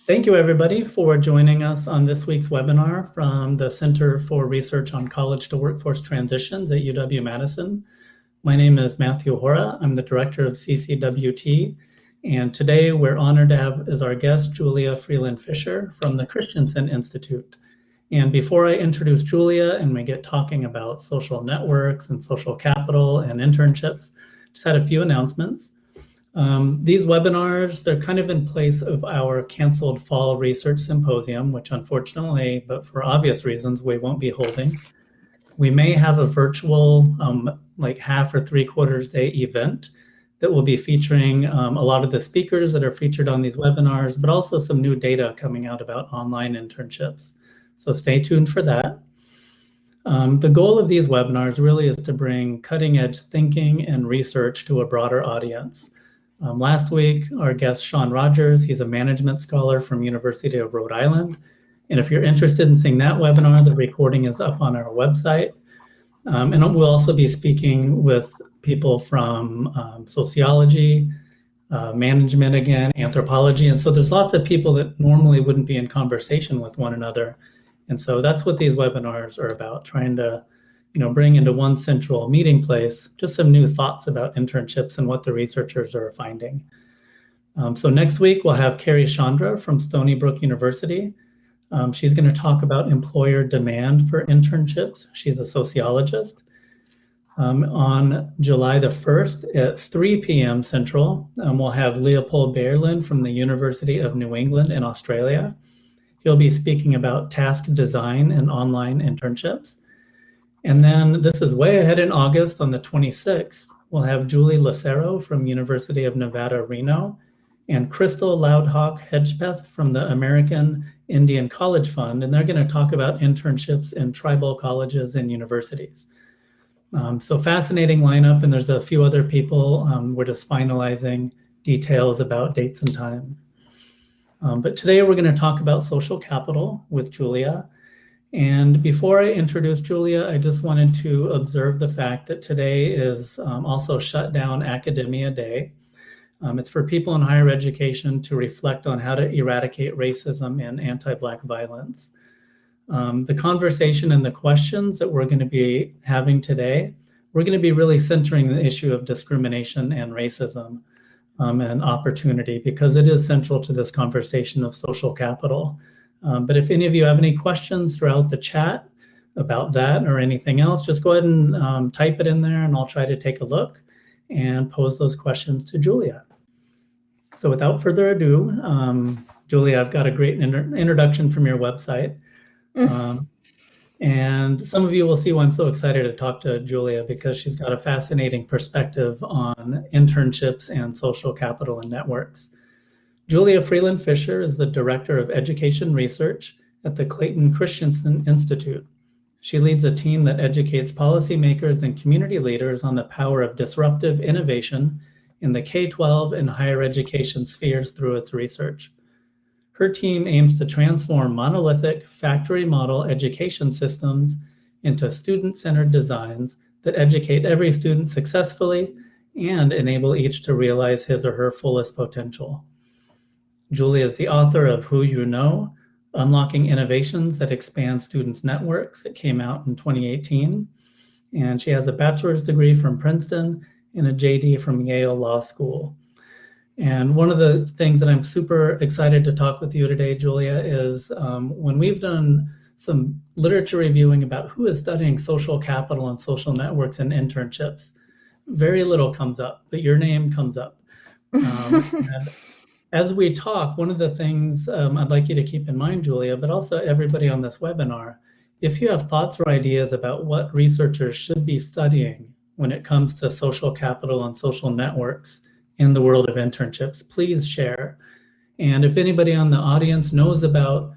Thank you, everybody, for joining us on this week's webinar from the Center for Research on College to Workforce Transitions at UW-Madison. My name is Matthew Hora. I'm the director of CCWT, and today we're honored to have as our guest Julia Freeland Fisher from the Christensen Institute. And before I introduce Julia and we get talking about social networks and social capital and internships, just had a few announcements. These webinars, they're kind of in place of our canceled fall research symposium, which unfortunately, but for obvious reasons, we won't be holding. We may have a virtual, like half or 3/4 day event that will be featuring a lot of the speakers that are featured on these webinars, but also some new data coming out about online internships. So stay tuned for that. The goal of these webinars really is to bring cutting edge thinking and research to a broader audience. Last week, our guest, Sean Rogers, he's a management scholar from University of Rhode Island. And if you're interested in seeing that webinar, the recording is up on our website. And we'll also be speaking with people from sociology, management again, anthropology. And so there's lots of people that normally wouldn't be in conversation with one another. And so that's what these webinars are about, trying to bring into one central meeting place just some new thoughts about internships and what the researchers are finding. So next week, we'll have Carrie Chandra from Stony Brook University. She's going to talk about employer demand for internships. She's a sociologist. On July the 1st at 3 p.m. Central, we'll have Leopold Beerlin from the University of New England in Australia. He'll be speaking about task design and online internships. And then this is way ahead in August on the 26th, we'll have Julie Lucero from University of Nevada, Reno, and Crystal Loudhawk Hedgepeth from the American Indian College Fund. And they're going to talk about internships in tribal colleges and universities. So fascinating lineup, and there's a few other people. We're just finalizing details about dates and times. But today we're going to talk about social capital with Julia. And before I introduce Julia, I just wanted to observe the fact that today is also Shut Down Academia Day. It's for people in higher education to reflect on how to eradicate racism and anti-Black violence. The conversation and the questions that we're going to be having today, we're going to be really centering the issue of discrimination and racism and opportunity, because it is central to this conversation of social capital. But if any of you have any questions throughout the chat about that or anything else, just go ahead and type it in there and I'll try to take a look and pose those questions to Julia. So without further ado, Julia, I've got a great introduction from your website. And some of you will see why I'm so excited to talk to Julia, because she's got a fascinating perspective on internships and social capital and networks. Julia Freeland Fisher is the Director of Education Research at the Clayton Christensen Institute. She leads a team that educates policymakers and community leaders on the power of disruptive innovation in the K-12 and higher education spheres through its research. Her team aims to transform monolithic factory model education systems into student-centered designs that educate every student successfully and enable each to realize his or her fullest potential. Julie is the author of Who You Know, Unlocking Innovations That Expand Students' Networks. It came out in 2018. And she has a bachelor's degree from Princeton and a JD from Yale Law School. And one of the things that I'm super excited to talk with you today, Julia, is when we've done some literature reviewing about who is studying social capital and social networks and internships, very little comes up, but your name comes up. And as we talk, one of the things I'd like you to keep in mind, Julia, but also everybody on this webinar, if you have thoughts or ideas about what researchers should be studying when it comes to social capital and social networks in the world of internships, please share. And if anybody on the audience knows about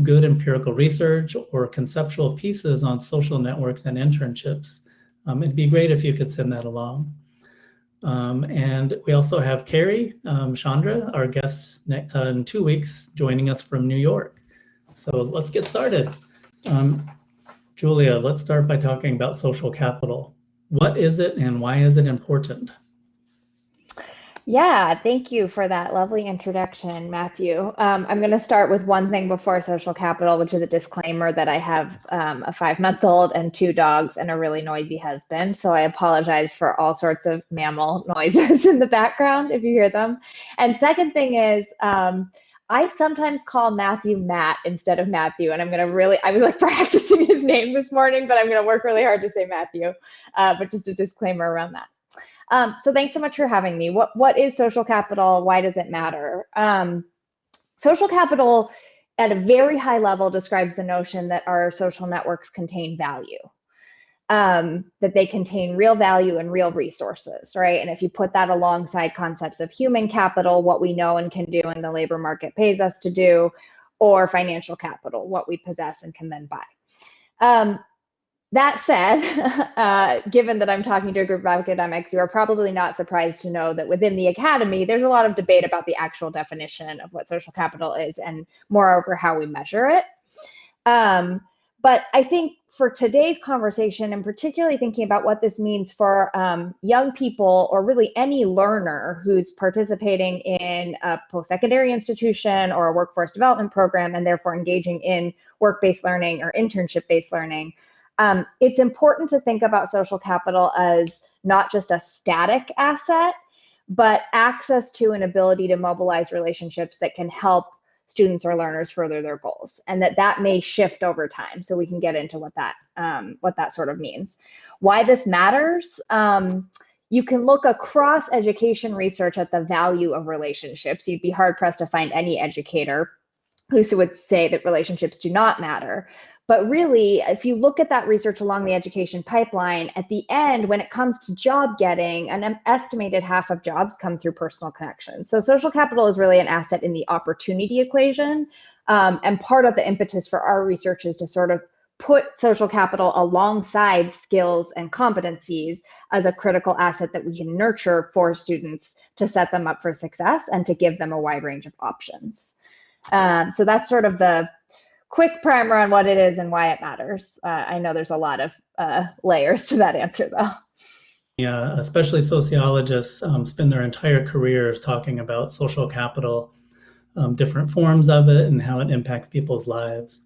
good empirical research or conceptual pieces on social networks and internships, it'd be great if you could send that along. And we also have Carrie Chandra, our guest in 2 weeks, joining us from New York. So let's get started. Julia, let's start by talking about social capital. What is it and why is it important? Yeah, thank you for that lovely introduction, Matthew. I'm going to start with one thing before social capital, which is a disclaimer that I have a 5-month-old and 2 dogs and a really noisy husband. So I apologize for all sorts of mammal noises in the background if you hear them. And second thing is, I sometimes call Matthew Matt instead of Matthew, and I was like practicing his name this morning, but I'm going to work really hard to say Matthew. But just a disclaimer around that. So thanks so much for having me. What is social capital? Why does it matter? Social capital at a very high level describes the notion that our social networks contain value, that they contain real value and real resources, right? And if you put that alongside concepts of human capital, what we know and can do and the labor market pays us to do, or financial capital, what we possess and can then buy. That said, given that I'm talking to a group of academics, you are probably not surprised to know that within the academy, there's a lot of debate about the actual definition of what social capital is and moreover, how we measure it. But I think for today's conversation, and particularly thinking about what this means for young people or really any learner who's participating in a post-secondary institution or a workforce development program and therefore engaging in work-based learning or internship-based learning, it's important to think about social capital as not just a static asset, but access to an ability to mobilize relationships that can help students or learners further their goals, and that may shift over time. So we can get into what that sort of means. Why this matters? You can look across education research at the value of relationships. You'd be hard pressed to find any educator who would say that relationships do not matter. But really, if you look at that research along the education pipeline, at the end, when it comes to job getting, an estimated half of jobs come through personal connections. So social capital is really an asset in the opportunity equation. And part of the impetus for our research is to sort of put social capital alongside skills and competencies as a critical asset that we can nurture for students to set them up for success and to give them a wide range of options. So that's sort of the quick primer on what it is and why it matters. I know there's a lot of layers to that answer, though. Yeah, especially sociologists spend their entire careers talking about social capital, different forms of it, and how it impacts people's lives.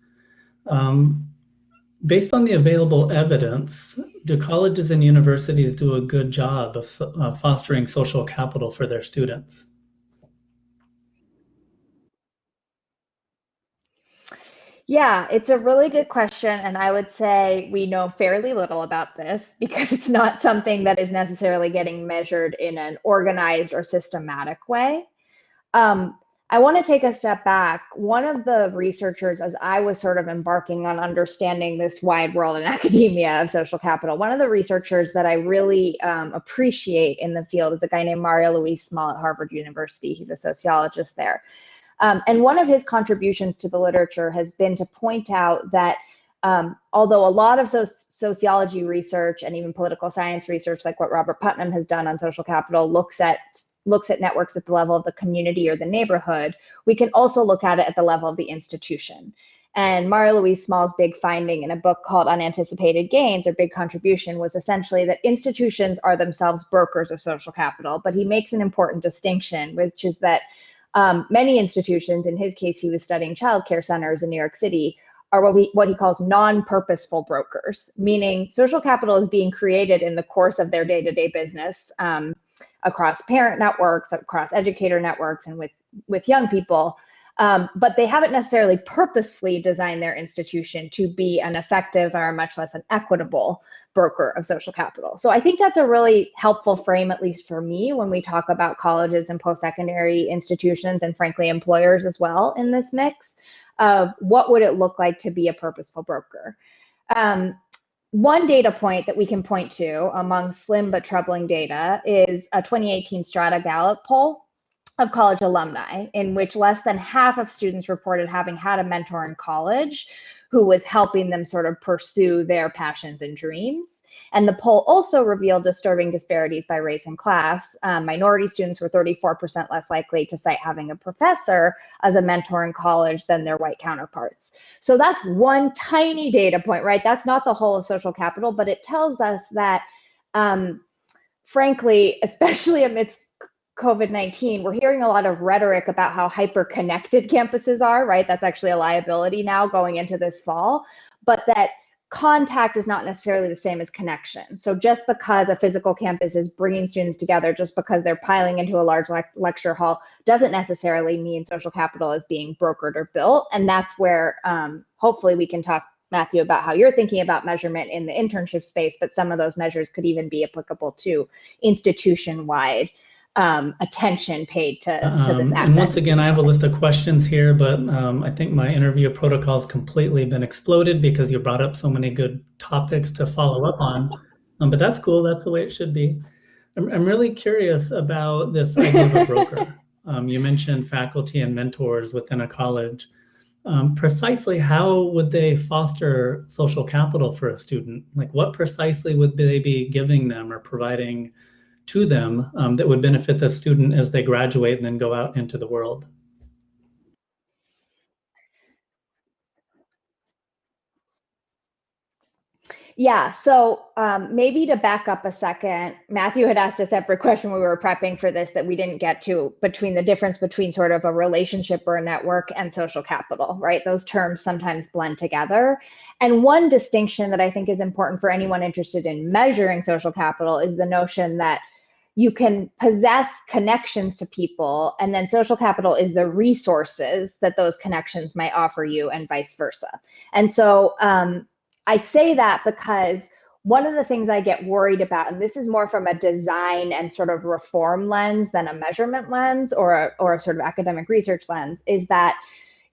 Based on the available evidence, do colleges and universities do a good job of fostering social capital for their students? Yeah, it's a really good question. And I would say we know fairly little about this because it's not something that is necessarily getting measured in an organized or systematic way. I want to take a step back. One of the researchers, as I was sort of embarking on understanding this wide world in academia of social capital, one of the researchers that I really appreciate in the field is a guy named Mario Luis Small at Harvard University. He's a sociologist there. And one of his contributions to the literature has been to point out that although a lot of sociology research and even political science research, like what Robert Putnam has done on social capital, looks at networks at the level of the community or the neighborhood, we can also look at it at the level of the institution. And Mario Luis Small's big finding in a book called Unanticipated Gains, or Big Contribution, was essentially that institutions are themselves brokers of social capital. But he makes an important distinction, which is that many institutions, in his case, he was studying childcare centers in New York City, are what he calls non-purposeful brokers, meaning social capital is being created in the course of their day-to-day business across parent networks, across educator networks, and with young people. But they haven't necessarily purposefully designed their institution to be an effective or much less an equitable broker of social capital. So I think that's a really helpful frame, at least for me, when we talk about colleges and post-secondary institutions and frankly employers as well in this mix of what would it look like to be a purposeful broker. One data point that we can point to among slim but troubling data is a 2018 Strata Gallup poll of college alumni, in which less than half of students reported having had a mentor in college who was helping them sort of pursue their passions and dreams. And the poll also revealed disturbing disparities by race and class. Minority students were 34% less likely to cite having a professor as a mentor in college than their white counterparts. So that's one tiny data point, right? That's not the whole of social capital, but it tells us that, frankly, especially amidst COVID-19, we're hearing a lot of rhetoric about how hyper-connected campuses are, right? That's actually a liability now going into this fall, but that contact is not necessarily the same as connection. So just because a physical campus is bringing students together, just because they're piling into a large lecture hall, doesn't necessarily mean social capital is being brokered or built. And that's where hopefully we can talk, Matthew, about how you're thinking about measurement in the internship space, but some of those measures could even be applicable to institution-wide attention paid to this asset. And once again, I have a list of questions here, but I think my interview protocol's completely been exploded because you brought up so many good topics to follow up on. But that's cool. That's the way it should be. I'm really curious about this idea of a broker. You mentioned faculty and mentors within a college. Precisely how would they foster social capital for a student? Like what precisely would they be giving them or providing to them that would benefit the student as they graduate and then go out into the world? Yeah, so maybe to back up a second, Matthew had asked a separate question when we were prepping for this that we didn't get to, between the difference between sort of a relationship or a network and social capital, right? Those terms sometimes blend together. And one distinction that I think is important for anyone interested in measuring social capital is the notion that you can possess connections to people, and then social capital is the resources that those connections might offer you, and vice versa. And so I say that because one of the things I get worried about, and this is more from a design and sort of reform lens than a measurement lens or a sort of academic research lens, is that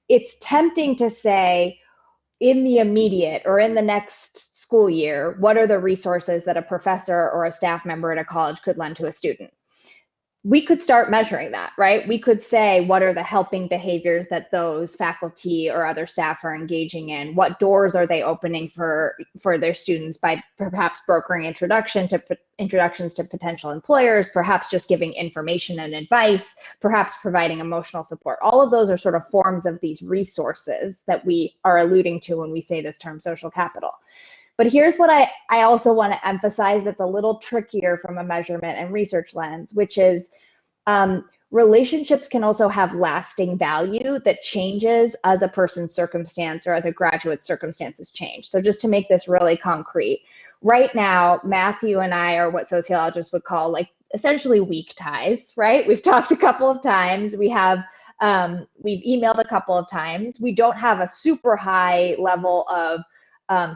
it's tempting to say in the immediate or in the next school year, what are the resources that a professor or a staff member at a college could lend to a student? We could start measuring that, right? We could say, what are the helping behaviors that those faculty or other staff are engaging in? What doors are they opening for their students by perhaps brokering introductions to potential employers, perhaps just giving information and advice, perhaps providing emotional support. All of those are sort of forms of these resources that we are alluding to when we say this term social capital. But here's what I also want to emphasize that's a little trickier from a measurement and research lens, which is relationships can also have lasting value that changes as a person's circumstance or as a graduate's circumstances change. So just to make this really concrete, right now, Matthew and I are what sociologists would call like essentially weak ties, right? We've talked a couple of times. We've emailed a couple of times. We don't have a super high level of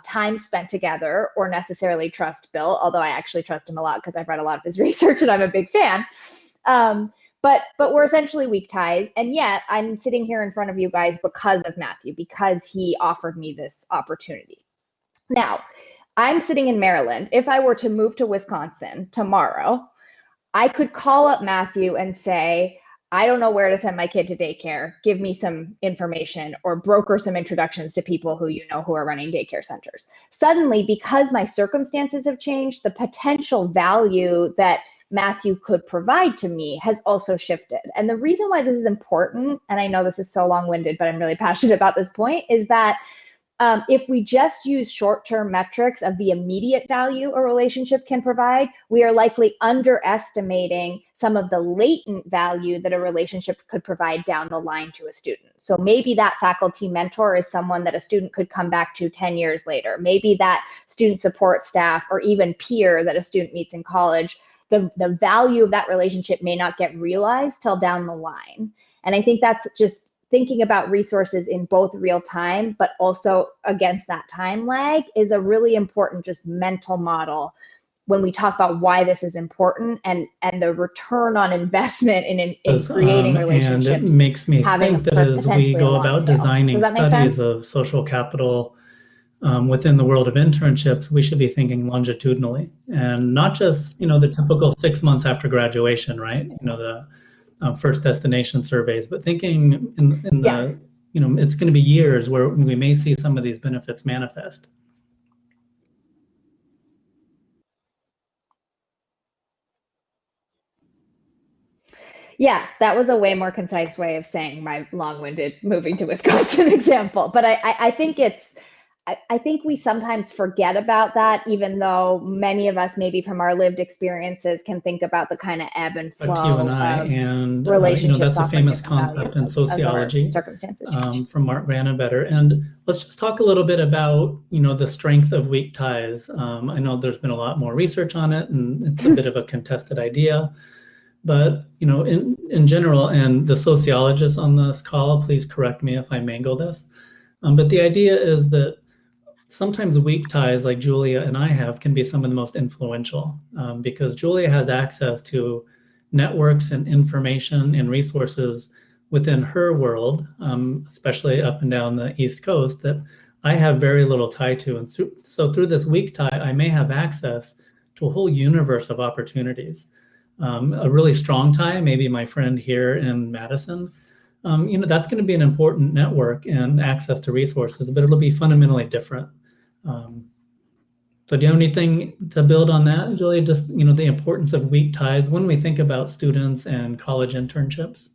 time spent together or necessarily trust built, although I actually trust him a lot because I've read a lot of his research and I'm a big fan. But we're essentially weak ties. And yet I'm sitting here in front of you guys because of Matthew, because he offered me this opportunity. Now, I'm sitting in Maryland. If I were to move to Wisconsin tomorrow, I could call up Matthew and say, I don't know where to send my kid to daycare. Give me some information, or broker some introductions to people who you know who are running daycare centers. Suddenly, because my circumstances have changed, the potential value that Matthew could provide to me has also shifted. And the reason why this is important, and I know this is so long-winded, but I'm really passionate about this point, is that if we just use short-term metrics of the immediate value a relationship can provide, we are likely underestimating some of the latent value that a relationship could provide down the line to a student. So maybe that faculty mentor is someone that a student could come back to 10 years later. Maybe that student support staff or even peer that a student meets in college, the value of that relationship may not get realized till down the line. And I think that's just thinking about resources in both real time, but also against that time lag is a really important just mental model when we talk about why this is important and the return on investment in creating relationships. And it makes me think that as we go about designing studies of social capital within the world of internships, we should be thinking longitudinally and not just, the typical 6 months after graduation, right? The first destination surveys, but thinking in the, it's going to be years where we may see some of these benefits manifest. Yeah, that was a way more concise way of saying my long-winded moving to Wisconsin example. But I think I think we sometimes forget about that, even though many of us, maybe from our lived experiences, can think about the kind of ebb and Back to you and flow I, of and relationships that's a offering famous different value concept in as our sociology circumstances change. from Mark Vannebetter. And let's just talk a little bit about the strength of weak ties. I know there's been a lot more research on it, and it's a bit of a contested idea. But in general, and the sociologists on this call, please correct me if I mangle this. But the idea is that sometimes weak ties like Julia and I have can be some of the most influential because Julia has access to networks and information and resources within her world, especially up and down the East Coast, that I have very little tie to. And so through this weak tie, I may have access to a whole universe of opportunities. A really strong tie, maybe my friend here in Madison, that's going to be an important network and access to resources, but it'll be fundamentally different. So do you have anything to build on that, Julia? Just, the importance of weak ties when we think about students and college internships?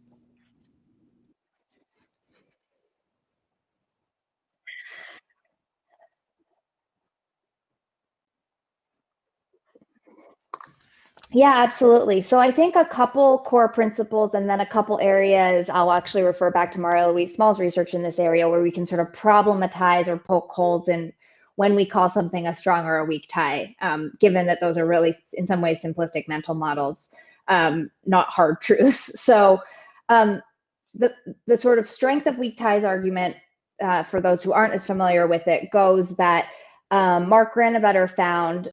Yeah, absolutely. So I think a couple core principles and then a couple areas, I'll actually refer back to Maria Louise Small's research in this area where we can sort of problematize or poke holes in when we call something a strong or a weak tie, given that those are really, in some ways, simplistic mental models, not hard truths. So the sort of strength of weak ties argument, for those who aren't as familiar with it, goes that Mark Granabetter found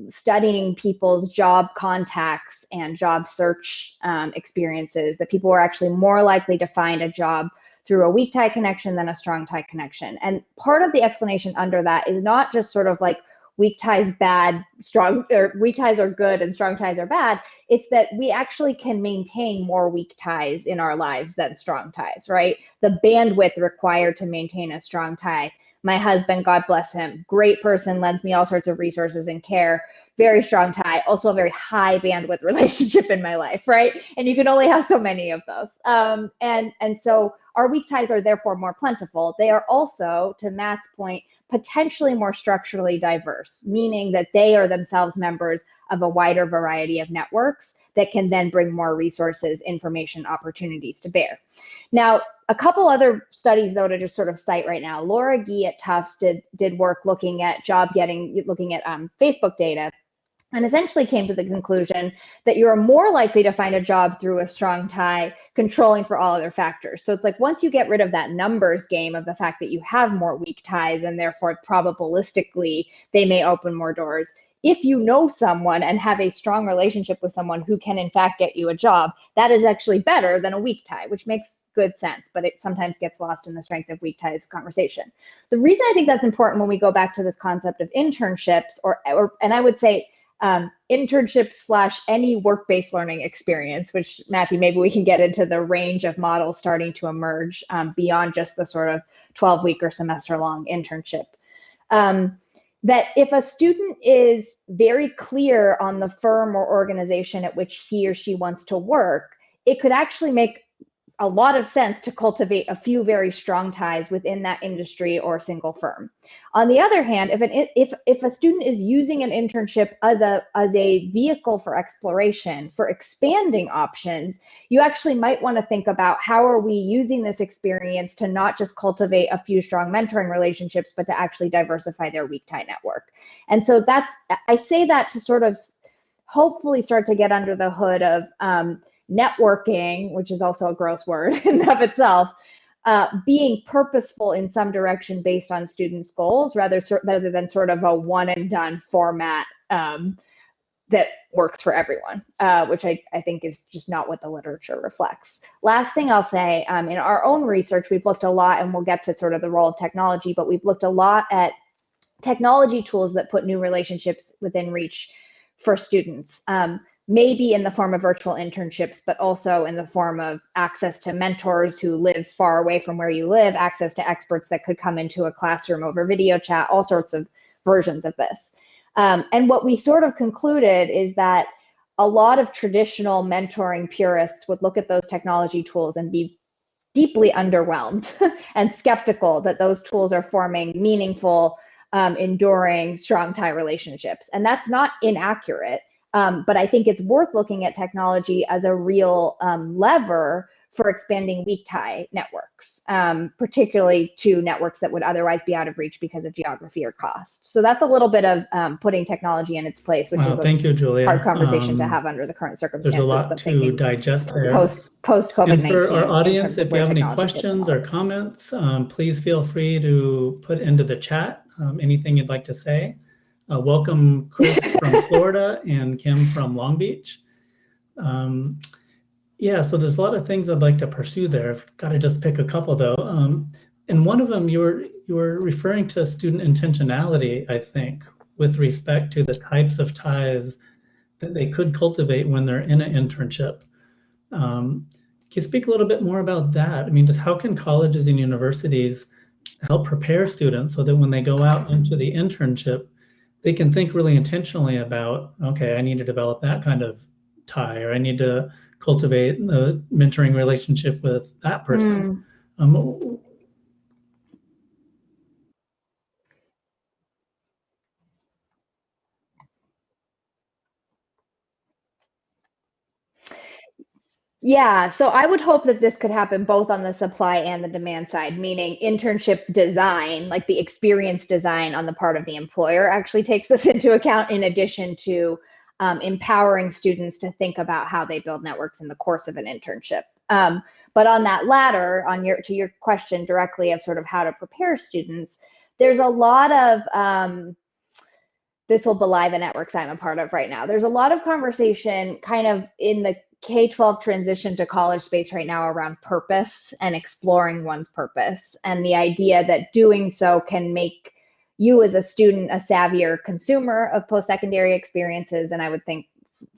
studying people's job contacts and job search experiences that people were actually more likely to find a job through a weak tie connection than a strong tie connection. And part of the explanation under that is not just sort of like weak ties bad, strong, or weak ties are good and strong ties are bad. It's that we actually can maintain more weak ties in our lives than strong ties, right? The bandwidth required to maintain a strong tie. My husband, God bless him, great person, lends me all sorts of resources and care, very strong tie, also a very high bandwidth relationship in my life, right? And you can only have so many of those. And so our weak ties are therefore more plentiful. They are also, to Matt's point, potentially more structurally diverse, meaning that they are themselves members of a wider variety of networks that can then bring more resources, information, opportunities to bear. Now, a couple other studies, though, to just sort of cite right now. Laura Gee at Tufts did work looking at looking at Facebook data, and essentially came to the conclusion that you are more likely to find a job through a strong tie, controlling for all other factors. So it's like once you get rid of that numbers game of the fact that you have more weak ties and therefore probabilistically they may open more doors, if you know someone and have a strong relationship with someone who can in fact get you a job, that is actually better than a weak tie, which makes good sense, but it sometimes gets lost in the strength of weak ties conversation. The reason I think that's important when we go back to this concept of internships, and I would say internships / any work-based learning experience, which Matthew, maybe we can get into the range of models starting to emerge beyond just the sort of 12-week or semester-long internship. That if a student is very clear on the firm or organization at which he or she wants to work, it could actually make a lot of sense to cultivate a few very strong ties within that industry or single firm. On the other hand, if a student is using an internship as a vehicle for exploration, for expanding options, you actually might want to think about how are we using this experience to not just cultivate a few strong mentoring relationships, but to actually diversify their weak tie network. And so I say that to sort of hopefully start to get under the hood of networking, which is also a gross word in and of itself, being purposeful in some direction based on students' goals rather than sort of a one and done format that works for everyone, which I think is just not what the literature reflects. Last thing I'll say, in our own research, we've looked a lot, and we'll get to sort of the role of technology, but we've looked a lot at technology tools that put new relationships within reach for students. Maybe in the form of virtual internships, but also in the form of access to mentors who live far away from where you live, access to experts that could come into a classroom over video chat, all sorts of versions of this. And what we sort of concluded is that a lot of traditional mentoring purists would look at those technology tools and be deeply underwhelmed and skeptical that those tools are forming meaningful enduring strong tie relationships. And that's not inaccurate. But I think it's worth looking at technology as a real lever for expanding weak tie networks, particularly to networks that would otherwise be out of reach because of geography or cost. So that's a little bit of putting technology in its place, which is Thank you, Julia. hard conversation to have under the current circumstances. There's a lot to digest there. Post COVID-19. And for our audience, if you have any questions or comments, please feel free to put into the chat anything you'd like to say. Welcome Chris from Florida and Kim from Long Beach. Yeah, so there's a lot of things I'd like to pursue there. I've got to just pick a couple though. And one of them, you were referring to student intentionality, I think, with respect to the types of ties that they could cultivate when they're in an internship. Can you speak a little bit more about that? I mean, just how can colleges and universities help prepare students so that when they go out into the internship, they can think really intentionally about, okay, I need to develop that kind of tie, or I need to cultivate a mentoring relationship with that person. Yeah, so I would hope that this could happen both on the supply and the demand side, meaning internship design, like the experience design on the part of the employer actually takes this into account, in addition to empowering students to think about how they build networks in the course of an internship. But on that latter, to your question directly of sort of how to prepare students, there's a lot of, this will belie the networks I'm a part of right now. There's a lot of conversation kind of in the K-12 transition to college space right now around purpose and exploring one's purpose, and the idea that doing so can make you as a student a savvier consumer of post-secondary experiences, and I would think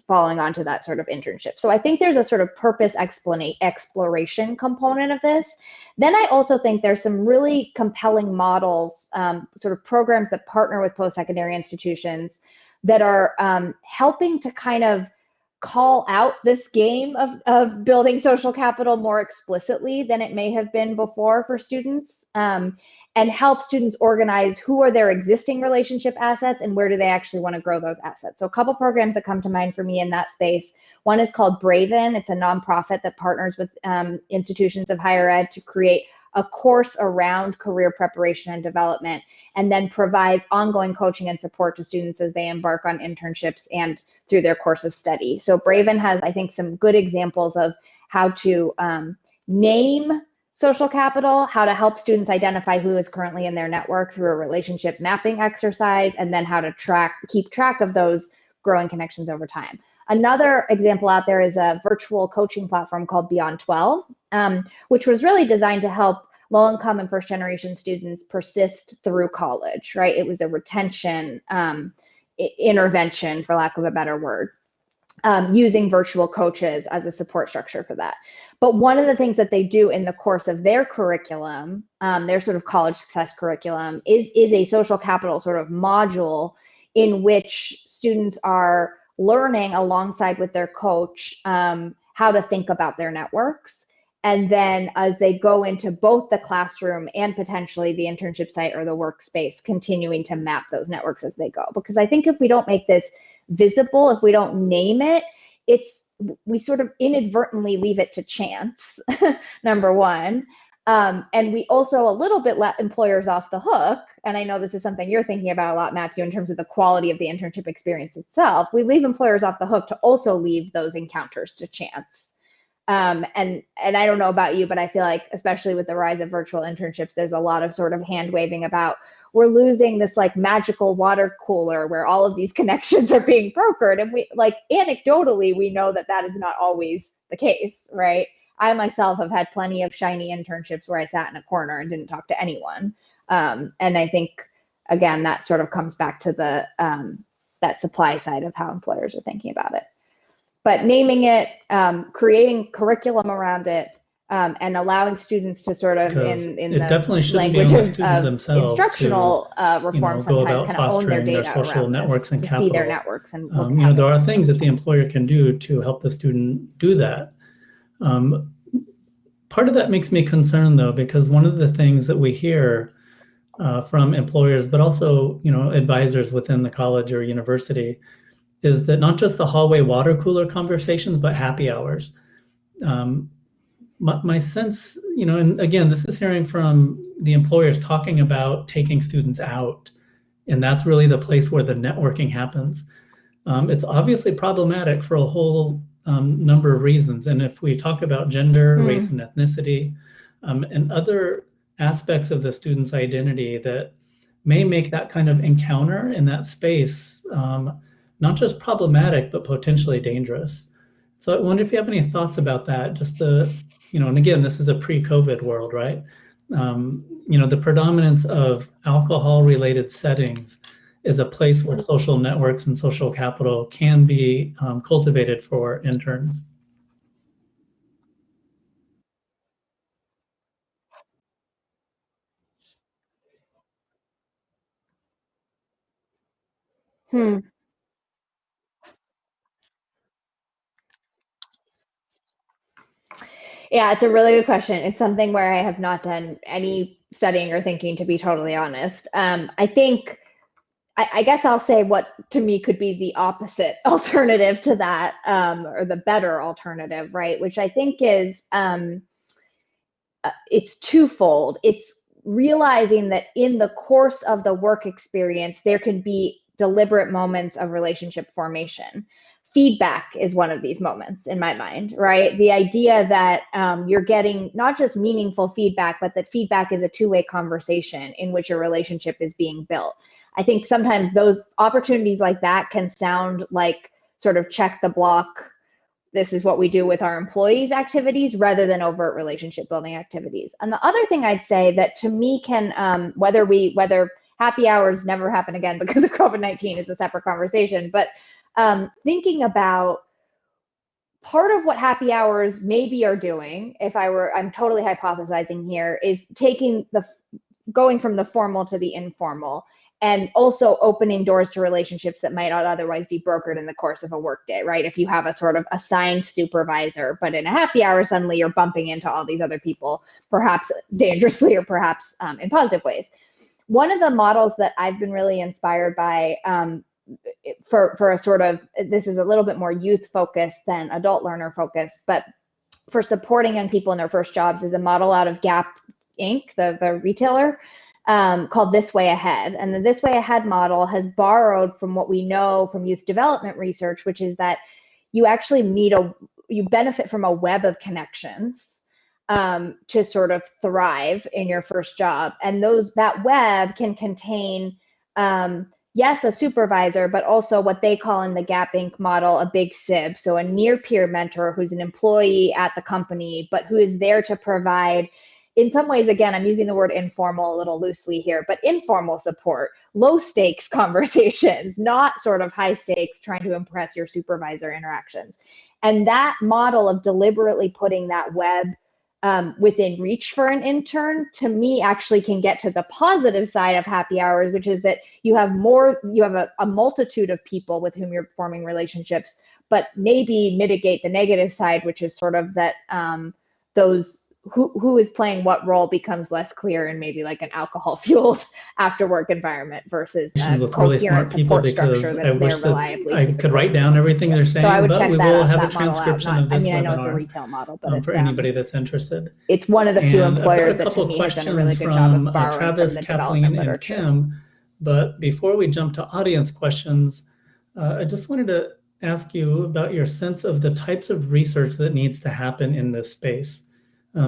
falling onto that sort of internship. So I think there's a sort of purpose exploration component of this. Then I also think there's some really compelling models, sort of programs that partner with post-secondary institutions that are helping to kind of call out this game of building social capital more explicitly than it may have been before for students, and help students organize who are their existing relationship assets and where do they actually want to grow those assets. So a couple programs that come to mind for me in that space. One is called Braven. It's a nonprofit that partners with institutions of higher ed to create a course around career preparation and development, and then provides ongoing coaching and support to students as they embark on internships and through their course of study. So Braven has, I think, some good examples of how to name social capital, how to help students identify who is currently in their network through a relationship mapping exercise, and then how to keep track of those growing connections over time. Another example out there is a virtual coaching platform called Beyond 12, which was really designed to help low-income and first-generation students persist through college, right? It was a retention intervention, for lack of a better word, using virtual coaches as a support structure for that. But one of the things that they do in the course of their curriculum, their sort of college success curriculum, is a social capital sort of module in which students are learning alongside with their coach how to think about their networks. And then as they go into both the classroom and potentially the internship site or the workspace, continuing to map those networks as they go. Because I think if we don't make this visible, if we don't name it, we sort of inadvertently leave it to chance, number one. And we also a little bit let employers off the hook. And I know this is something you're thinking about a lot, Matthew, in terms of the quality of the internship experience itself. We leave employers off the hook to also leave those encounters to chance. And I don't know about you, but I feel like, especially with the rise of virtual internships, there's a lot of sort of hand waving about we're losing this like magical water cooler where all of these connections are being brokered. And we like anecdotally, we know that that is not always the case, right? I myself have had plenty of shiny internships where I sat in a corner and didn't talk to anyone. And I think, again, that sort of comes back to the that supply side of how employers are thinking about it. But naming it, creating curriculum around it, and allowing students to sort of in the language of instructional reform sometimes kind of own their data social networks and capital. See their networks and there are things that the employer can do to help the student do that. Part of that makes me concerned though, because one of the things that we hear from employers, but also, advisors within the college or university, is that not just the hallway water cooler conversations, but happy hours. My sense, and again, this is hearing from the employers talking about taking students out, and that's really the place where the networking happens. It's obviously problematic for a whole number of reasons. And if we talk about gender, race, and ethnicity, and other aspects of the student's identity that may make that kind of encounter in that space not just problematic, but potentially dangerous. So I wonder if you have any thoughts about that, just and again, this is a pre-COVID world, right? The predominance of alcohol-related settings is a place where social networks and social capital can be cultivated for interns. Yeah, it's a really good question. It's something where I have not done any studying or thinking, to be totally honest. I guess I'll say what to me could be the opposite alternative to that, or the better alternative, right? Which I think is it's twofold. It's realizing that in the course of the work experience, there can be deliberate moments of relationship formation. Feedback is one of these moments in my mind, right? The idea that you're getting not just meaningful feedback, but that feedback is a two-way conversation in which a relationship is being built. I think sometimes those opportunities like that can sound like sort of check the block, this is what we do with our employees activities, rather than overt relationship building activities. And the other thing I'd say that to me can, whether happy hours never happen again because of COVID-19 is a separate conversation, but thinking about part of what happy hours maybe are doing, I'm totally hypothesizing here, is going from the formal to the informal, and also opening doors to relationships that might not otherwise be brokered in the course of a workday, right? If you have a sort of assigned supervisor, but in a happy hour, suddenly you're bumping into all these other people, perhaps dangerously or perhaps in positive ways. One of the models that I've been really inspired by for a sort of, this is a little bit more youth focused than adult learner focused, but for supporting young people in their first jobs is a model out of Gap Inc., the retailer, called This Way Ahead. And the This Way Ahead model has borrowed from what we know from youth development research, which is that you actually you benefit from a web of connections to sort of thrive in your first job. And that web can contain, yes, a supervisor, but also what they call in the Gap Inc. model, a big SIB. So a near peer mentor who's an employee at the company, but who is there to provide, in some ways, again, I'm using the word informal a little loosely here, but informal support, low stakes conversations, not sort of high stakes trying to impress your supervisor interactions. And that model of deliberately putting that web within reach for an intern, to me, actually can get to the positive side of happy hours, which is that you have a multitude of people with whom you're forming relationships, but maybe mitigate the negative side, which is sort of that those who is playing what role becomes less clear in maybe like an alcohol-fueled after-work environment versus a coherent support structure that's there reliably. I could write down everything they're saying, so I would but check we that will out, have that a transcription of this webinar. I know it's a retail model, but for anybody that's interested. It's one of the few employers that to me have done a really good job of borrowing Travis, from the Kathleen, development and literature. Kim. But before we jump to audience questions, I just wanted to ask you about your sense of the types of research that needs to happen in this space.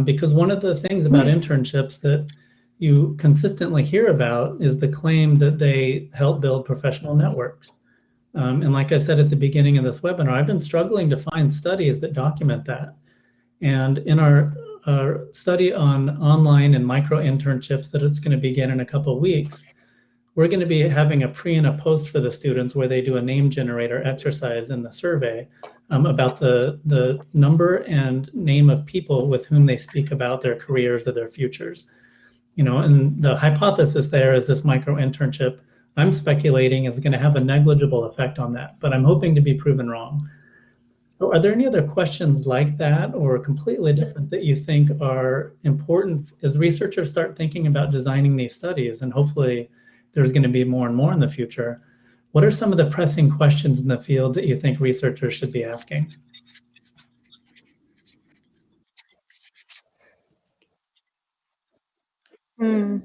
Because one of the things about internships that you consistently hear about is the claim that they help build professional networks. And like I said at the beginning of this webinar, I've been struggling to find studies that document that. And in our study on online and micro-internships that it's going to begin in a couple of weeks, we're going to be having a pre and a post for the students where they do a name generator exercise in the survey about the number and name of people with whom they speak about their careers or their futures. And the hypothesis there is this micro-internship, I'm speculating, is going to have a negligible effect on that, but I'm hoping to be proven wrong. So are there any other questions like that or completely different that you think are important as researchers start thinking about designing these studies? And hopefully there's going to be more and more in the future. What are some of the pressing questions in the field that you think researchers should be asking? Hmm.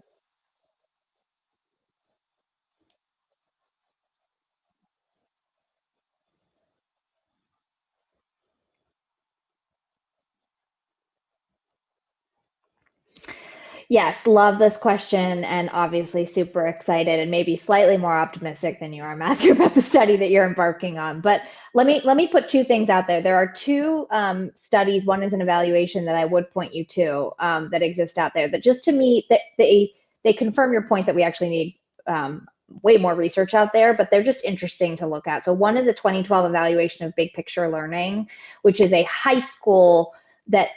Yes, love this question and obviously super excited and maybe slightly more optimistic than you are, Matthew, about the study that you're embarking on. But let me put two things out there. There are two studies. One is an evaluation that I would point you to that exist out there that just to me that they confirm your point that we actually need way more research out there, but they're just interesting to look at. So one is a 2012 evaluation of big picture learning, which is a high school that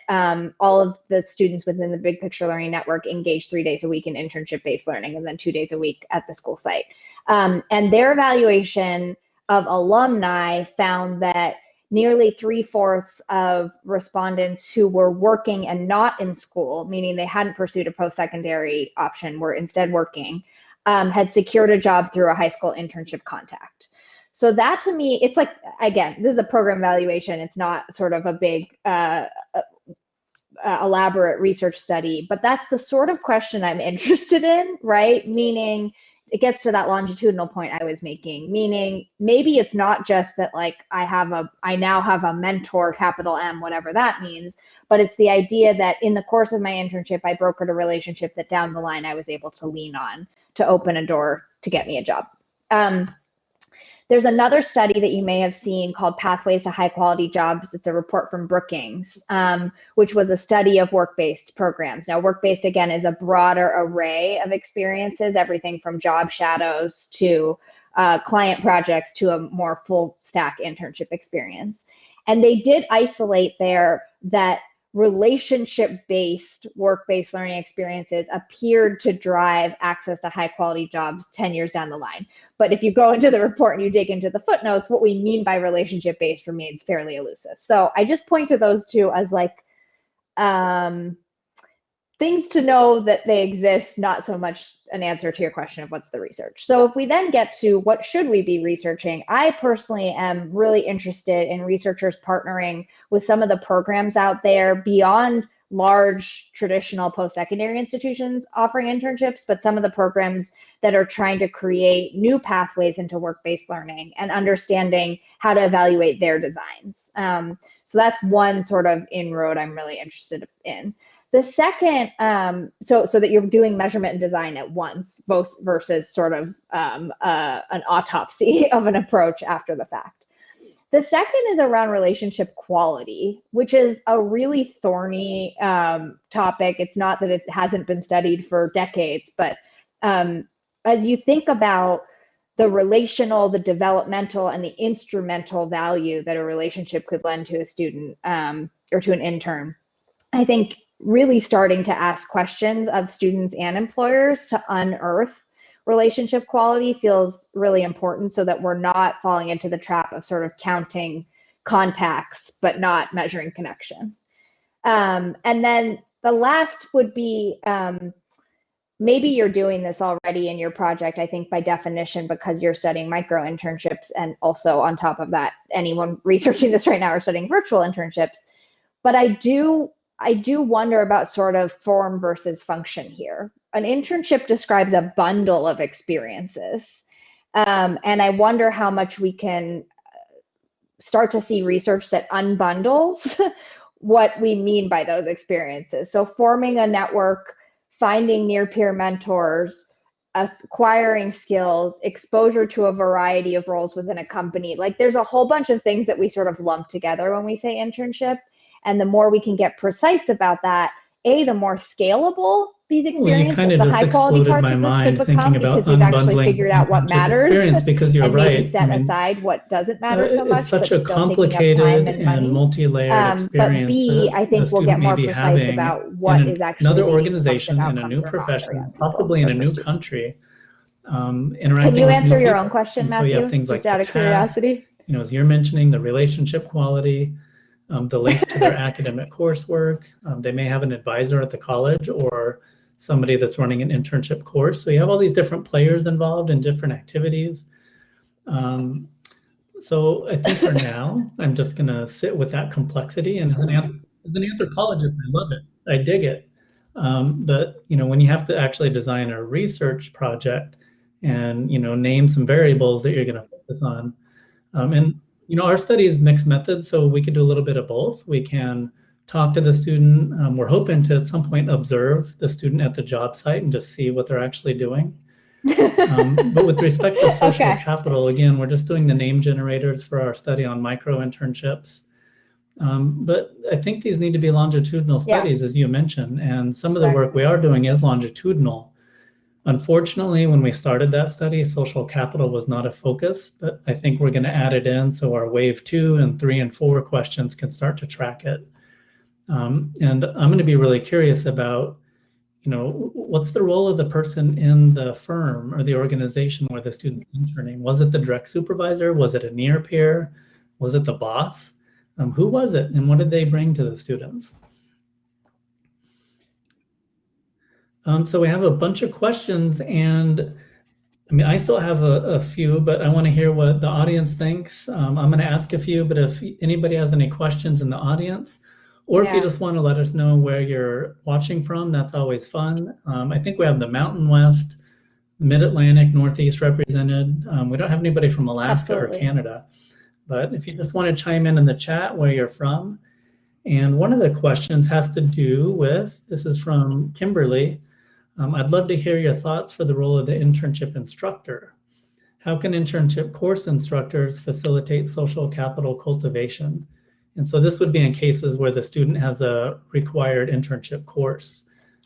all of the students within the Big Picture Learning Network engage 3 days a week in internship-based learning and then 2 days a week at the school site. And their evaluation of alumni found that nearly 3/4 of respondents who were working and not in school, meaning they hadn't pursued a post-secondary option, were instead working, had secured a job through a high school internship contact. So that to me, it's like, again, this is a program evaluation. It's not sort of a big elaborate research study, but that's the sort of question I'm interested in, right? Meaning it gets to that longitudinal point I was making, meaning maybe it's not just that like I now have a mentor, capital M, whatever that means, but it's the idea that in the course of my internship, I brokered a relationship that down the line I was able to lean on to open a door to get me a job. There's another study that you may have seen called Pathways to High Quality Jobs. It's a report from Brookings, which was a study of work-based programs. Now, work-based, again, is a broader array of experiences, everything from job shadows to client projects to a more full stack internship experience. And they did isolate there that relationship-based work-based learning experiences appeared to drive access to high-quality jobs 10 years down the line. But if you go into the report and you dig into the footnotes, what we mean by relationship-based remains fairly elusive. So I just point to those two as like things to know that they exist, not so much an answer to your question of what's the research. So if we then get to what should we be researching, I personally am really interested in researchers partnering with some of the programs out there beyond large traditional post-secondary institutions offering internships, but some of the programs that are trying to create new pathways into work-based learning and understanding how to evaluate their designs. So that's one sort of inroad I'm really interested in. The second, so that you're doing measurement and design at once, both versus sort of an autopsy of an approach after the fact. The second is around relationship quality, which is a really thorny topic. It's not that it hasn't been studied for decades, but as you think about the relational, the developmental, and the instrumental value that a relationship could lend to a student or to an intern, I think really starting to ask questions of students and employers to unearth relationship quality feels really important so that we're not falling into the trap of sort of counting contacts but not measuring connection. And then the last would be maybe you're doing this already in your project, I think by definition, because you're studying micro-internships, and also on top of that, anyone researching this right now are studying virtual internships. But I do wonder about sort of form versus function here. An internship describes a bundle of experiences. And I wonder how much we can start to see research that unbundles what we mean by those experiences. So forming a network, finding near-peer mentors, acquiring skills, exposure to a variety of roles within a company. Like there's a whole bunch of things that we sort of lump together when we say internship. And the more we can get precise about that, the more scalable these experiences, well, the high quality parts my of this mind could become, because we've actually figured out what matters because you're and right. maybe set aside what doesn't matter so much, it's such but a still taking up complicated time and money. multi-layered experience. But B, I think we'll get more precise about what is actually another leading to organization functional in a new outcomes or not for profession, young people possibly in or a for new students. country, Can interacting you with answer new your people. own question, And so you have Matthew? things Just like out the of task. curiosity. as you're mentioning, the relationship quality, the link to their academic coursework. They may have an advisor at the college or somebody that's running an internship course. So you have all these different players involved in different activities. So I think for now, I'm just going to sit with that complexity. And as an anthropologist, I love it. I dig it. But when you have to actually design a research project and name some variables that you're going to focus on, and our study is mixed methods, so we could do a little bit of both. We can talk to the student. We're hoping to at some point observe the student at the job site and just see what they're actually doing. But with respect to social capital, again, we're just doing the name generators for our study on micro-internships. But I think these need to be longitudinal studies, as you mentioned, and some of the work we are doing is longitudinal. Unfortunately, when we started that study, social capital was not a focus, but I think we're going to add it in so our wave 2 and 3 and 4 questions can start to track it. And I'm going to be really curious about what's the role of the person in the firm or the organization where the student's interning? Was it the direct supervisor? Was it a near peer? Was it the boss? Who was it, and what did they bring to the students? So we have a bunch of questions, and I still have a few, but I want to hear what the audience thinks. I'm going to ask a few, but if anybody has any questions in the audience, or if you just want to let us know where you're watching from, that's always fun. I think we have the Mountain West, Mid-Atlantic, Northeast represented. We don't have anybody from Alaska or Canada, but if you just want to chime in the chat where you're from. And one of the questions has to do with, this is from Kimberly, I'd love to hear your thoughts for the role of the internship instructor. How can internship course instructors facilitate social capital cultivation? And so this would be in cases where the student has a required internship course,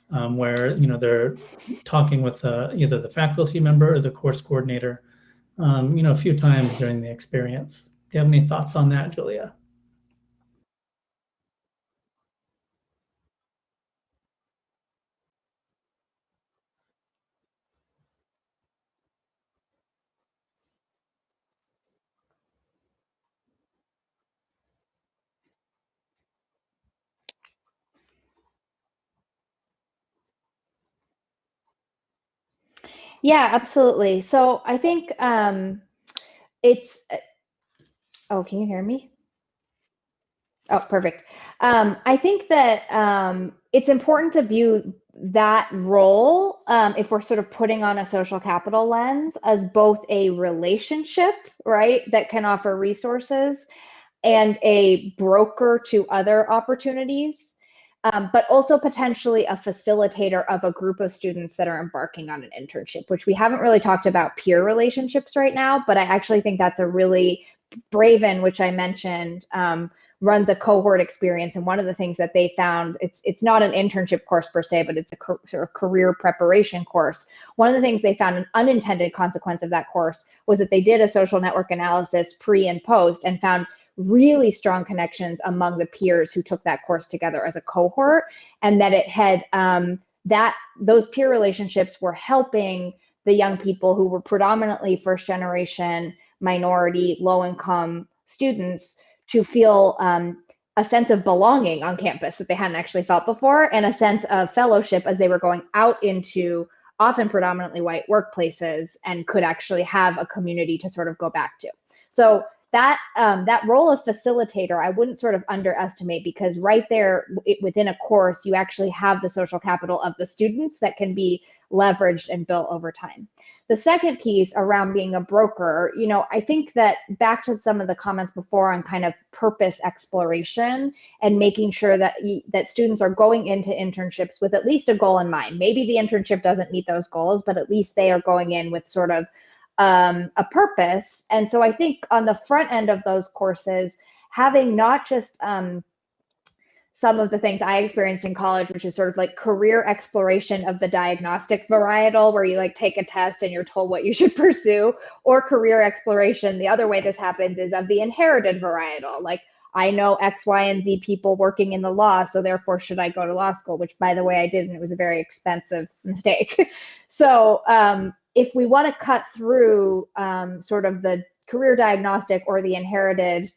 where they're talking with either the faculty member or the course coordinator, a few times during the experience. Do you have any thoughts on that, Julia? Yeah, absolutely. So I think it's, oh, can you hear me? Oh, perfect. I think that it's important to view that role, if we're sort of putting on a social capital lens, as both a relationship, right, that can offer resources, and a broker to other opportunities, but also potentially a facilitator of a group of students that are embarking on an internship, which we haven't really talked about peer relationships right now, but I actually think that's a really, Braven, which I mentioned, runs a cohort experience, and one of the things that they found, it's not an internship course per se, but it's a sort of career preparation course. One of the things they found, an unintended consequence of that course, was that they did a social network analysis pre and post and found really strong connections among the peers who took that course together as a cohort, and that it had that those peer relationships were helping the young people who were predominantly first generation, minority, low income students to feel a sense of belonging on campus that they hadn't actually felt before, and a sense of fellowship as they were going out into often predominantly white workplaces and could actually have a community to sort of go back to. So that role of facilitator, I wouldn't sort of underestimate, because right there within a course, you actually have the social capital of the students that can be leveraged and built over time. The second piece around being a broker, I think that back to some of the comments before on kind of purpose exploration and making sure that that students are going into internships with at least a goal in mind. Maybe the internship doesn't meet those goals, but at least they are going in with sort of a purpose. And so I think on the front end of those courses, having not just some of the things I experienced in college, which is sort of like career exploration of the diagnostic varietal, where you like take a test and you're told what you should pursue, or career exploration. The other way this happens is of the inherited varietal. Like, I know X, Y, and Z people working in the law, so therefore should I go to law school, which by the way, I did, and it was a very expensive mistake. So if we want to cut through sort of the career diagnostic or the inherited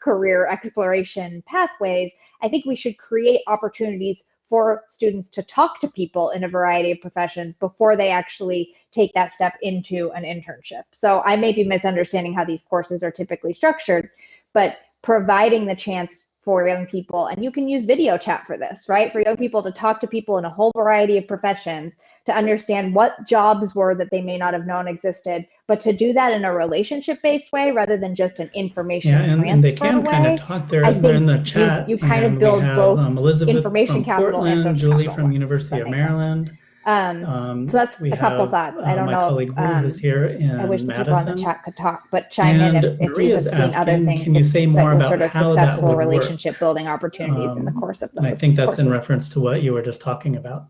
career exploration pathways, I think we should create opportunities for students to talk to people in a variety of professions before they actually take that step into an internship. So I may be misunderstanding how these courses are typically structured, but providing the chance for young people, and you can use video chat for this, right? For young people to talk to people in a whole variety of professions, to understand what jobs were that they may not have known existed, but to do that in a relationship-based way rather than just an information transfer and they can way. kind of talk there. I They're in think the chat, you kind of and we build have both Elizabeth information from capital and Portland, social Julie capital from ones. University of Does that make sense? Maryland. So that's we a couple have thoughts. I don't my know colleague Brew is here I wish in the people on the Madison. chat could talk, but chime in And if you have Maria's seen other asking, things can you say that more were about sort of how that successful would relationship work? building opportunities in the course of those And I think that's in courses. reference to what you were just talking about.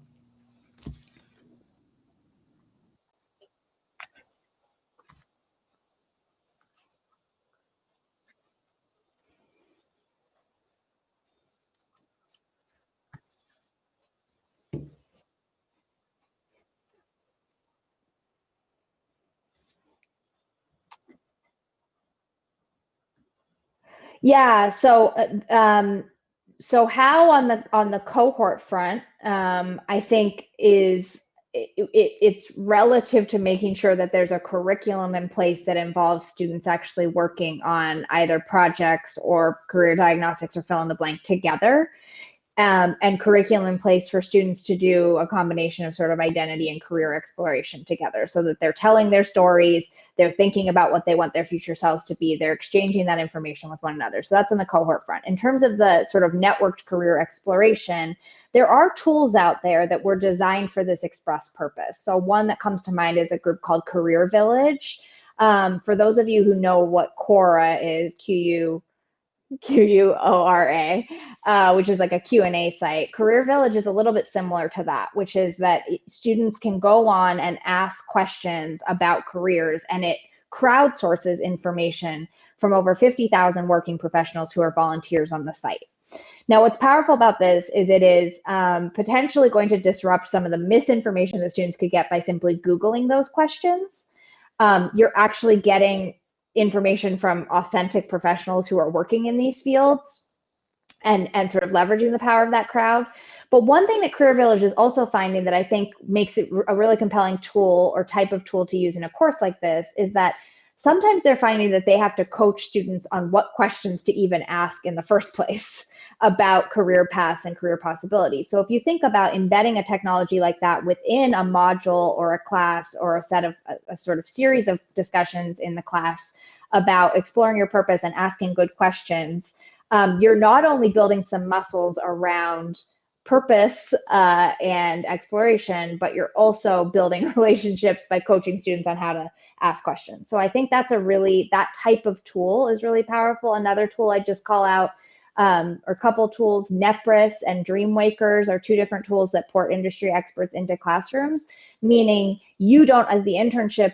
Yeah, so how on the cohort front, I think it's relative to making sure that there's a curriculum in place that involves students actually working on either projects or career diagnostics or fill in the blank together. And curriculum in place for students to do a combination of sort of identity and career exploration together, so that they're telling their stories, they're thinking about what they want their future selves to be, they're exchanging that information with one another. So that's on the cohort front. In terms of the sort of networked career exploration, there are tools out there that were designed for this express purpose. So one that comes to mind is a group called Career Village. For those of you who know what Quora is, Quora, which is like a Q&A site. Career Village is a little bit similar to that, which is that students can go on and ask questions about careers, and it crowdsources information from over 50,000 working professionals who are volunteers on the site. Now, what's powerful about this is it is potentially going to disrupt some of the misinformation that students could get by simply Googling those questions. You're actually getting information from authentic professionals who are working in these fields and sort of leveraging the power of that crowd. But one thing that Career Village is also finding that I think makes it a really compelling tool or type of tool to use in a course like this is that sometimes they're finding that they have to coach students on what questions to even ask in the first place about career paths and career possibilities. So if you think about embedding a technology like that within a module or a class or a set of a sort of series of discussions in the class about exploring your purpose and asking good questions, you're not only building some muscles around purpose and exploration, but you're also building relationships by coaching students on how to ask questions. So I think that's that type of tool is really powerful. Another tool I just call out, or a couple tools, Nepris and Dreamwakers are two different tools that port industry experts into classrooms, meaning you don't, as the internship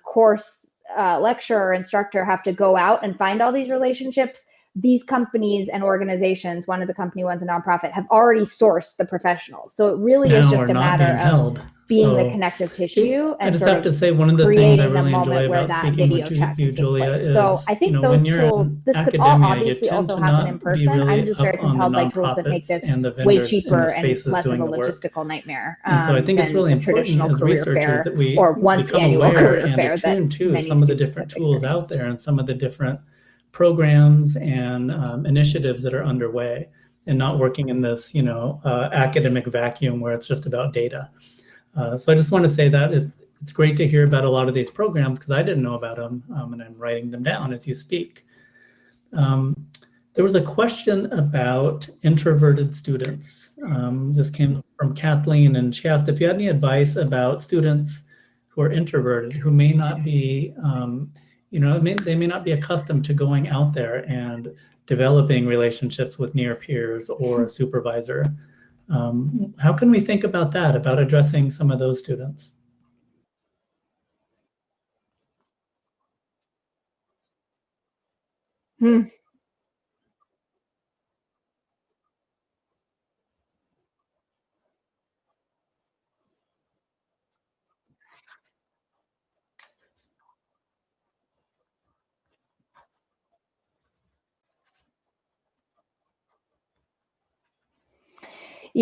course lecturer or instructor, have to go out and find all these relationships. These companies and organizations, one is a company, one's a nonprofit, have already sourced the professionals. So it really is just a matter of being the connective tissue I and just sort have of to say, one of the things I creating the really enjoy moment where about that speaking with video chat you, can take Julia, place. is, So I think when those you're tools, in this could all academia, you obviously tend also to happen in not be person. I'm really just up very on the compelled by tools that make nonprofits this and the way vendors in cheaper the and spaces less of doing a the work. logistical nightmare And so I think it's really than a important traditional as career researchers fair that we or once become annual aware career and fair that attuned to many some of the students different have tools out experienced. there and some of the different programs and initiatives that are underway, and not working in this, academic vacuum where it's just about data. So I just want to say that it's great to hear about a lot of these programs, because I didn't know about them, and I'm writing them down as you speak. There was a question about introverted students. This came from Kathleen, and she asked if you had any advice about students who are introverted, who may not be, they may not be accustomed to going out there and developing relationships with near peers or a supervisor. How can we think about that, about addressing some of those students? Hmm.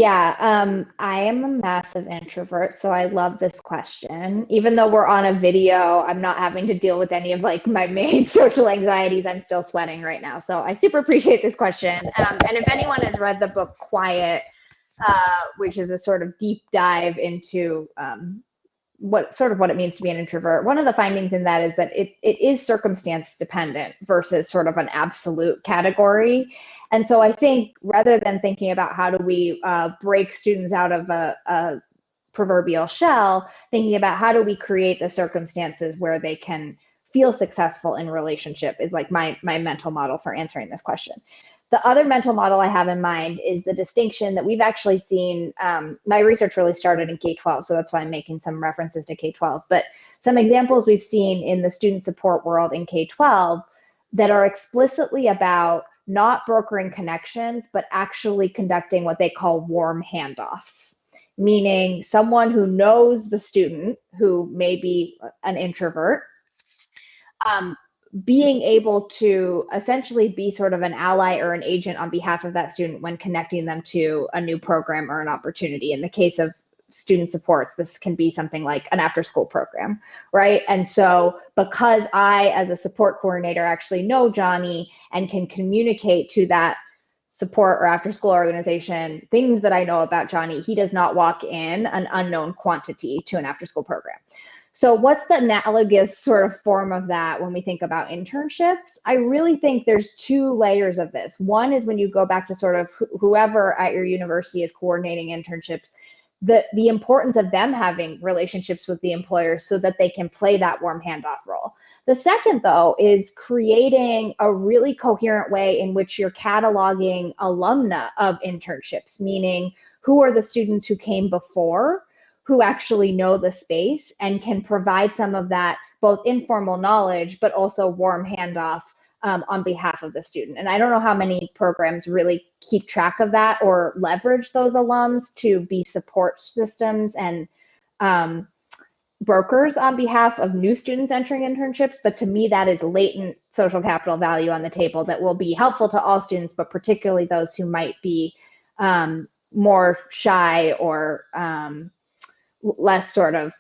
I am a massive introvert, so I love this question. Even though we're on a video, I'm not having to deal with any of like my main social anxieties. I'm still sweating right now. So I super appreciate this question. And if anyone has read the book Quiet, which is a sort of deep dive into what it means to be an introvert, one of the findings in that is that it is circumstance dependent versus sort of an absolute category. And so I think rather than thinking about how do we break students out of a proverbial shell, thinking about how do we create the circumstances where they can feel successful in relationship is like my mental model for answering this question. The other mental model I have in mind is the distinction that we've actually seen. My research really started in K-12, so that's why I'm making some references to K-12. But some examples we've seen in the student support world in K-12 that are explicitly about not brokering connections, but actually conducting what they call warm handoffs, meaning someone who knows the student who may be an introvert, being able to essentially be sort of an ally or an agent on behalf of that student when connecting them to a new program or an opportunity. In the case of student supports, this can be something like an after-school program, right? And so because I, as a support coordinator, actually know Johnny and can communicate to that support or after-school organization things that I know about Johnny, he does not walk in an unknown quantity to an after-school program. So what's the analogous sort of form of that when we think about internships? I really think there's two layers of this. One is when you go back to sort of whoever at your university is coordinating internships, the importance of them having relationships with the employers so that they can play that warm handoff role. The second, though, is creating a really coherent way in which you're cataloging alumna of internships, meaning who are the students who came before, who actually know the space and can provide some of that both informal knowledge, but also warm handoff on behalf of the student. And I don't know how many programs really keep track of that or leverage those alums to be support systems and brokers on behalf of new students entering internships. But to me, that is latent social capital value on the table that will be helpful to all students, but particularly those who might be more shy or less sort of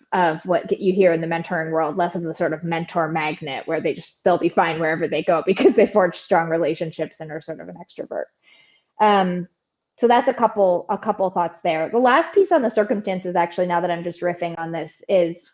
what you hear in the mentoring world, less of the sort of mentor magnet where they'll be fine wherever they go because they forge strong relationships and are sort of an extrovert. So that's a couple thoughts there. The last piece on the circumstances, actually, now that I'm just riffing on this, is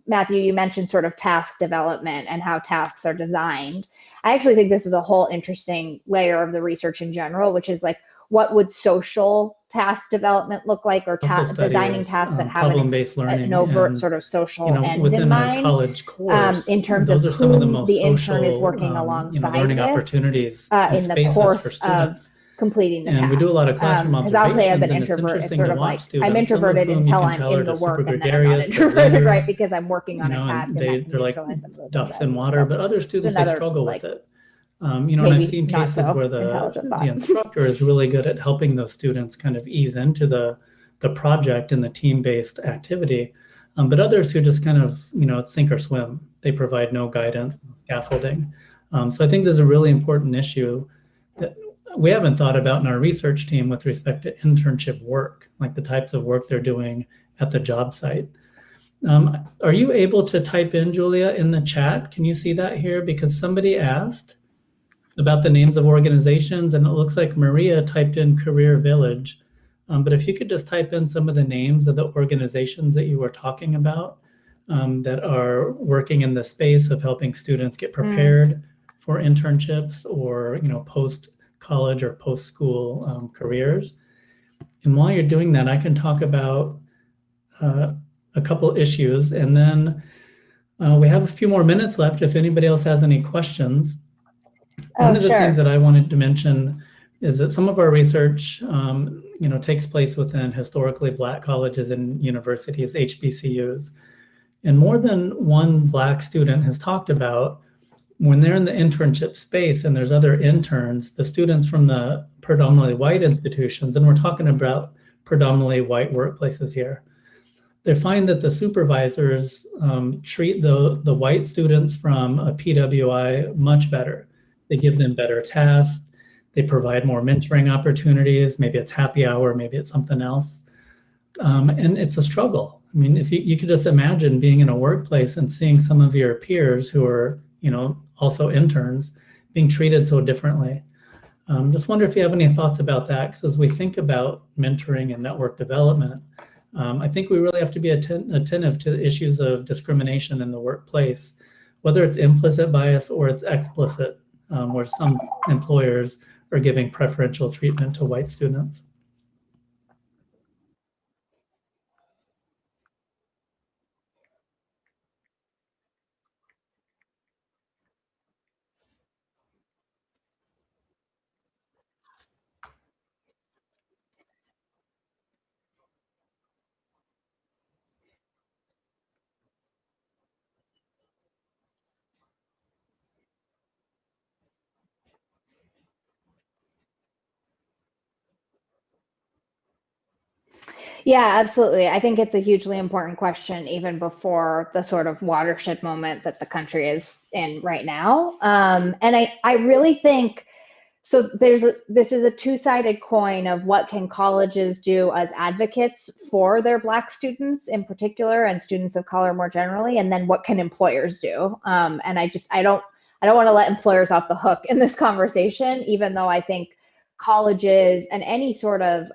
Matthew, you mentioned sort of task development and how tasks are designed. I actually think this is a whole interesting layer of the research in general, which is like, what would social task development look like, or designing tasks that have an overt sort of social end in mind, college course, in terms of who the intern is working alongside learning with opportunities in the course of completing the task. And we do a lot of classroom Because I'll say as an introvert, it's sort of like I'm introverted until I'm in the work, and then I'm not introverted, right? Because I'm working on a task and that can neutralize some of those ducks in water, but other students, they struggle with it. And I've seen cases where the instructor is really good at helping those students kind of ease into the project and the team-based activity. But others who just kind of, it's sink or swim. They provide no guidance, no scaffolding. So I think there's a really important issue that we haven't thought about in our research team with respect to internship work, like the types of work they're doing at the job site. Are you able to type in, Julia, in the chat? Can you see that here? Because somebody asked about the names of organizations, and it looks like Maria typed in Career Village. But if you could just type in some of the names of the organizations that you were talking about that are working in the space of helping students get prepared for internships or post-college or post-school careers. And while you're doing that, I can talk about a couple issues, and then we have a few more minutes left if anybody else has any questions. One of the things that I wanted to mention is that some of our research, takes place within historically Black colleges and universities, HBCUs. And more than one Black student has talked about when they're in the internship space and there's other interns, the students from the predominantly white institutions, and we're talking about predominantly white workplaces here, they find that the supervisors treat the white students from a PWI much better. They give them better tasks. They provide more mentoring opportunities. Maybe it's happy hour, maybe it's something else. And it's a struggle. I mean, if you could just imagine being in a workplace and seeing some of your peers who are, also interns being treated so differently. Just wonder if you have any thoughts about that, because as we think about mentoring and network development, I think we really have to be attentive to the issues of discrimination in the workplace, whether it's implicit bias or it's explicit, where some employers are giving preferential treatment to white students. Yeah, absolutely. I think it's a hugely important question, even before the sort of watershed moment that the country is in right now. And I really think so. This is a two-sided coin of what can colleges do as advocates for their Black students in particular, and students of color more generally, and then what can employers do. And I don't want to let employers off the hook in this conversation, even though I think colleges and any sort of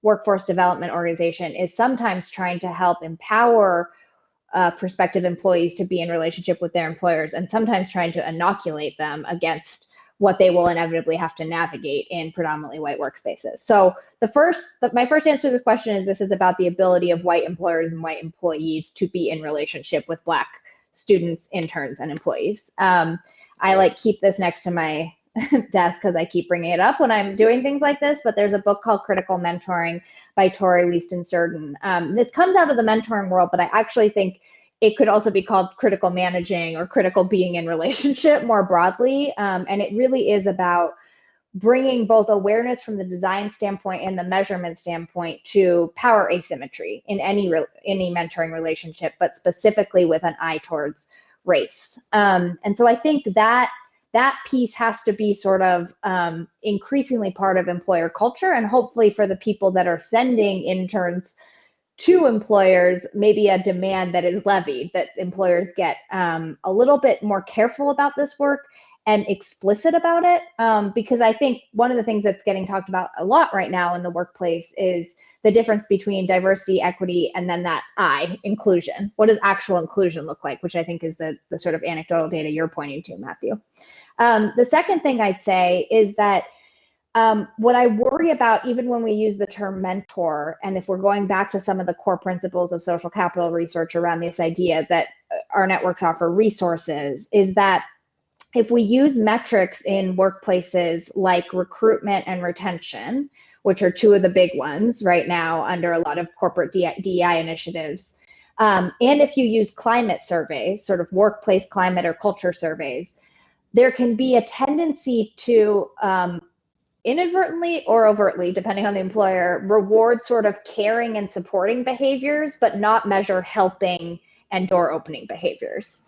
workforce development organization is sometimes trying to help empower prospective employees to be in relationship with their employers, and sometimes trying to inoculate them against what they will inevitably have to navigate in predominantly white workspaces. So my first answer to this question is this is about the ability of white employers and white employees to be in relationship with Black students, interns, and employees. I keep this next to my desk because I keep bringing it up when I'm doing things like this, but there's a book called Critical Mentoring by Tori Weiston-Surden. This comes out of the mentoring world, but I actually think it could also be called critical managing or critical being in relationship more broadly. And it really is about bringing both awareness from the design standpoint and the measurement standpoint to power asymmetry in any mentoring relationship, but specifically with an eye towards race. And so I think that piece has to be sort of increasingly part of employer culture, and hopefully for the people that are sending interns to employers, maybe a demand that is levied, that employers get a little bit more careful about this work and explicit about it. Because I think one of the things that's getting talked about a lot right now in the workplace is the difference between diversity, equity, and then that inclusion. What does actual inclusion look like? Which I think is the sort of anecdotal data you're pointing to, Matthew. The second thing I'd say is that what I worry about, even when we use the term mentor, and if we're going back to some of the core principles of social capital research around this idea that our networks offer resources, is that if we use metrics in workplaces like recruitment and retention, which are two of the big ones right now under a lot of corporate DEI initiatives, and if you use climate surveys, sort of workplace climate or culture surveys, there can be a tendency to inadvertently or overtly, depending on the employer, reward sort of caring and supporting behaviors, but not measure helping and door opening behaviors.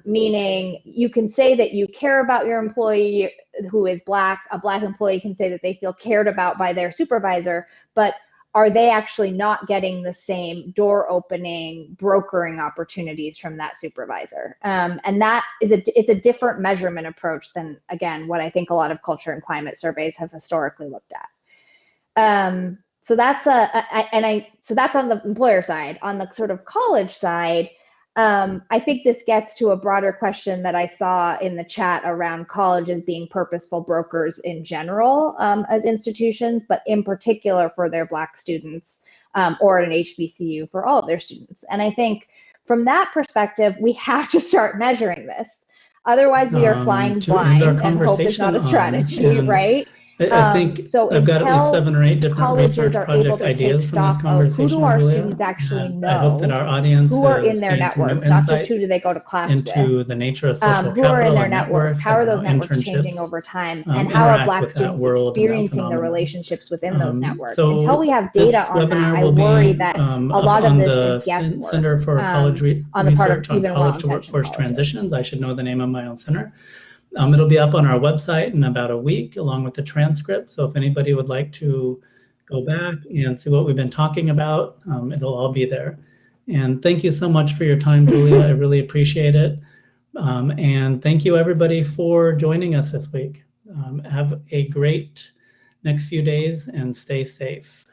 Meaning you can say that you care about your employee who is Black. A Black employee can say that they feel cared about by their supervisor, but are they actually not getting the same door opening, brokering opportunities from that supervisor? And that is it's a different measurement approach than, again, what I think a lot of culture and climate surveys have historically looked at. So that's so that's on the employer side. On the sort of college side, I think this gets to a broader question that I saw in the chat around colleges being purposeful brokers in general as institutions, but in particular for their Black students or at an HBCU for all of their students. And I think from that perspective, we have to start measuring this. Otherwise, we are flying blind and hope is not a strategy, right? I think so I've got at least 7 or 8 different research project ideas from this conversation. Who do our students actually know? I hope that our audience who are in their networks, not just who do they go to class into with, the nature of social who are in capital their and networks, how are those networks changing over time, and how are Black students experiencing the relationships within those networks. Until we have data on that, I worry that a lot of this is guesswork Center for College on the part of Research on even College to well-intentioned Workforce colleges. Transitions. I should know the name of my own center. It'll be up on our website in about a week, along with the transcript. So if anybody would like to go back and see what we've been talking about, it'll all be there. And thank you so much for your time, Julia. I really appreciate it. And thank you, everybody, for joining us this week. Have a great next few days and stay safe.